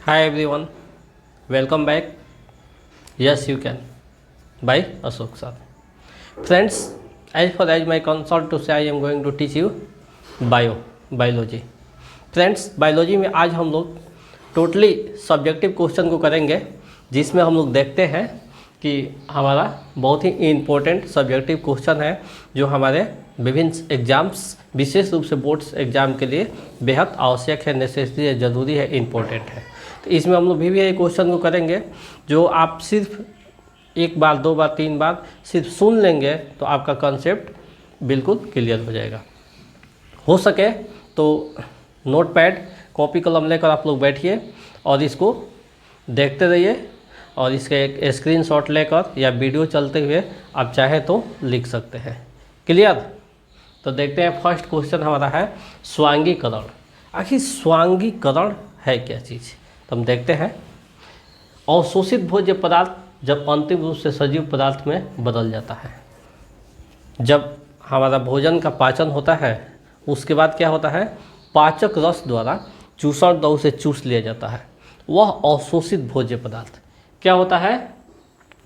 Hi everyone, welcome back. Yes, you can. By Ashok sir. Friends, as far as my consult to say, I am going to teach you biology. Friends, biology में आज हम लोग totally subjective question को करेंगे, जिसमें हम लोग देखते हैं कि हमारा बहुत ही इम्पोर्टेंट सब्जेक्टिव क्वेश्चन है जो हमारे विभिन्न एग्जाम्स, विशेष रूप से बोर्ड्स एग्जाम के लिए बेहद आवश्यक है, नेसेसरी है, ज़रूरी है, इम्पोर्टेंट है। तो इसमें हम लोग भी क्वेश्चन को करेंगे जो आप सिर्फ एक बार, दो बार, तीन बार सिर्फ सुन लेंगे तो आपका कॉन्सेप्ट बिल्कुल क्लियर हो जाएगा। हो सके तो नोटपैड, कॉपी कलम लेकर आप लोग बैठिए और इसको देखते रहिए, और इसके एक स्क्रीनशॉट लेकर या वीडियो चलते हुए आप चाहे तो लिख सकते हैं। क्लियर? तो देखते हैं, फर्स्ट क्वेश्चन हमारा है स्वांगीकरण। आखिर स्वांगीकरण है क्या चीज़? तो हम देखते हैं। अवशोषित भोज्य पदार्थ जब अंतिम रूप से सजीव पदार्थ में बदल जाता है, जब हमारा भोजन का पाचन होता है उसके बाद क्या होता है, पाचक रस द्वारा चूषण दौ से चूस लिया जाता है, वह अवशोषित भोज्य पदार्थ क्या होता है,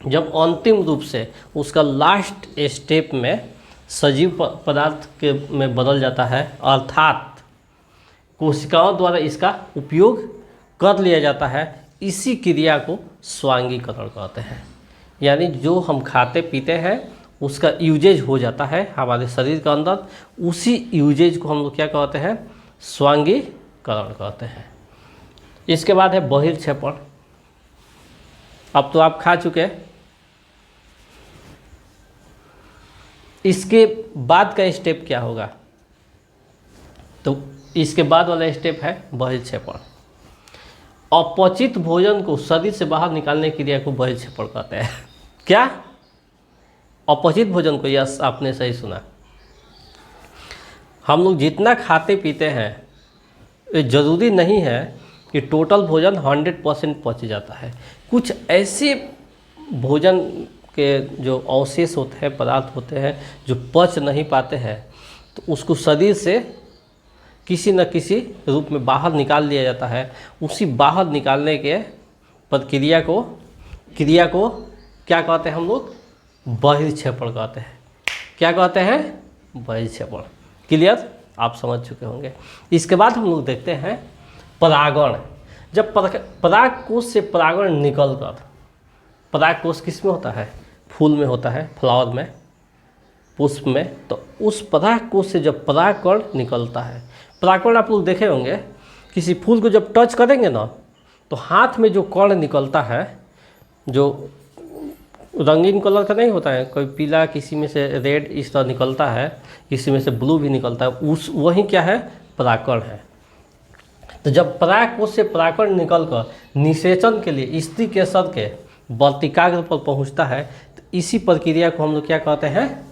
जब अंतिम रूप से उसका लास्ट स्टेप में सजीव पदार्थ के में बदल जाता है, अर्थात कोशिकाओं द्वारा इसका उपयोग कर लिया जाता है। इसी क्रिया को स्वांगीकरण कहते हैं। यानी जो हम खाते पीते हैं उसका यूजेज हो जाता है हमारे शरीर के अंदर, उसी यूजेज को हम लोग क्या कहते हैं, स्वांगीकरण कहते हैं। इसके बाद है बहिर्क्षेपण। अब तो आप खा चुके, इसके बाद का स्टेप क्या होगा? तो इसके बाद वाला स्टेप है बहिर्क्षेपण। अपचित भोजन को शरीर से बाहर निकालने की क्रिया को बहिर्क्षेपण कहते हैं। क्या? अपचित भोजन को? यस, आपने सही सुना। हम लोग जितना खाते पीते हैं ये ज़रूरी नहीं है कि टोटल भोजन 100% पच जाता है। कुछ ऐसे भोजन के जो अवशेष होते हैं, पदार्थ होते हैं जो पच नहीं पाते हैं, तो उसको शरीर से किसी न किसी रूप में बाहर निकाल लिया जाता है। उसी बाहर निकालने के क्रिया को क्या कहते हैं हम लोग? बहिर्क्षेपण कहते हैं। क्या कहते हैं? बहिर्क्षेपण। क्लियर? आप समझ चुके होंगे। इसके बाद हम लोग देखते हैं परागण। जब परागकोश से परागण निकलकर, परागकोश किस में होता है? फूल में होता है, फ्लावर में, पुष्प में। तो उस परागकोश से जब परागकण निकलता है, परागकण आप लोग देखे होंगे, किसी फूल को जब टच करेंगे ना तो हाथ में जो कण निकलता है, जो रंगीन कलर का नहीं होता है, कोई पीला, किसी में से रेड इस तरह निकलता है, किसी में से ब्लू भी निकलता है, वही क्या है? परागकण है। तो जब परागकोश से परागकण निकलकर निषेचन के लिए स्त्री केसर के वर्तिकाग्र पर पहुंचता है, तो इसी प्रक्रिया को हम लोग क्या कहते हैं?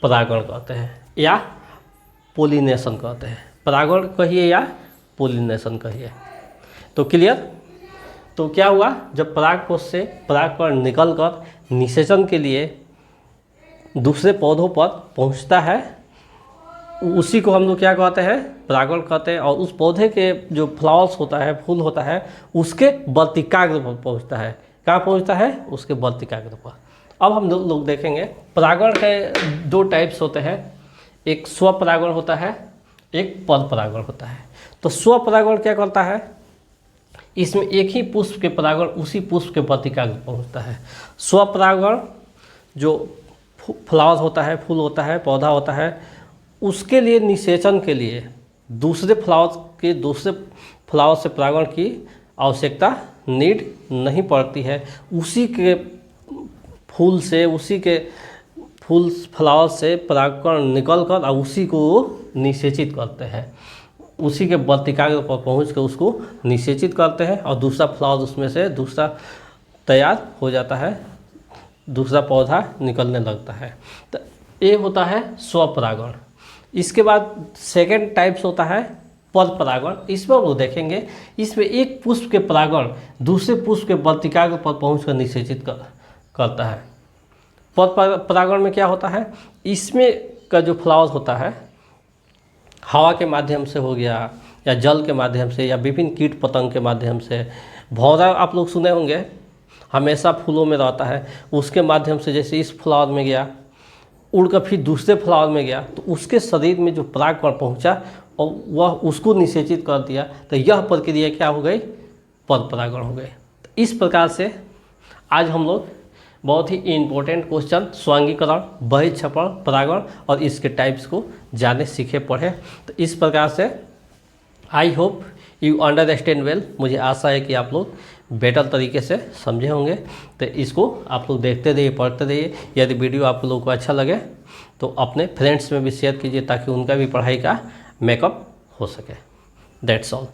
परागण कहते हैं या पोलिनेशन कहते हैं। परागण कहिए या पोलिनेशन कहिए। तो क्लियर? तो क्या हुआ, जब परागकोश से परागकण निकलकर निषेचन के लिए दूसरे पौधों पर पहुंचता है, उसी को हम लोग क्या कहते हैं? परागण कहते हैं। और उस पौधे के जो फ्लावर्स होता है, फूल होता है, उसके वर्तिकाग्र पर पहुंचता है। कहाँ पहुंचता है? उसके वर्तिकाग्र पर। अब हम लोग देखेंगे परागण के दो टाइप्स होते हैं, एक स्वपरागण होता है, एक परपरागण होता है। तो स्वपरागण क्या करता है? इसमें एक ही पुष्प के परागण उसी पुष्प के वर्तिकाग्र पर पहुंचता है। स्वपरागण जो फ्लावर होता है, फूल होता है, पौधा होता है, उसके लिए निषेचन के लिए दूसरे फ्लावर से परागण की आवश्यकता नीड नहीं पड़ती है। उसी के फूल से, उसी के फूल फ्लावर से परागकण निकलकर और उसी को निषेचित करते हैं, उसी के वर्तिकाग्र पर पहुँच कर उसको निषेचित करते हैं, और दूसरा फ्लावर उसमें से दूसरा तैयार हो जाता है, दूसरा पौधा निकलने लगता है। तो ये होता है स्वपरागण। इसके बाद सेकेंड टाइप्स होता है परपरागण। इसमें हम लोग देखेंगे, इसमें एक पुष्प के परागण दूसरे पुष्प के वर्तिकाग्र पर पहुंचकर निषेचित करता है। परपरागण में क्या होता है, इसमें का जो फ्लावर होता है हवा के माध्यम से हो गया या जल के माध्यम से या विभिन्न कीट पतंग के माध्यम से। भौरा आप लोग सुने होंगे, हमेशा फूलों में रहता है, उसके माध्यम से जैसे इस फ्लावर में गया, उड़कर फिर दूसरे फ्लावर में गया, तो उसके शरीर में जो परागकण पहुंचा और वह उसको निषेचित कर दिया, तो यह प्रक्रिया क्या हो गई, पर परागण हो गए। तो इस प्रकार से आज हम लोग बहुत ही इम्पोर्टेंट क्वेश्चन स्वांगीकरण, बहिक्षेपण, परागण और इसके टाइप्स को जाने, सीखे, पढ़े। तो इस प्रकार से I hope you understand well. मुझे आशा है कि आप लोग बेटर तरीके से समझे होंगे। तो इसको आप लोग देखते रहिए, पढ़ते रहिए। यदि वीडियो आप लोगों को अच्छा लगे तो अपने फ्रेंड्स में भी शेयर कीजिए ताकि उनका भी पढ़ाई का मेकअप हो सके। That's all.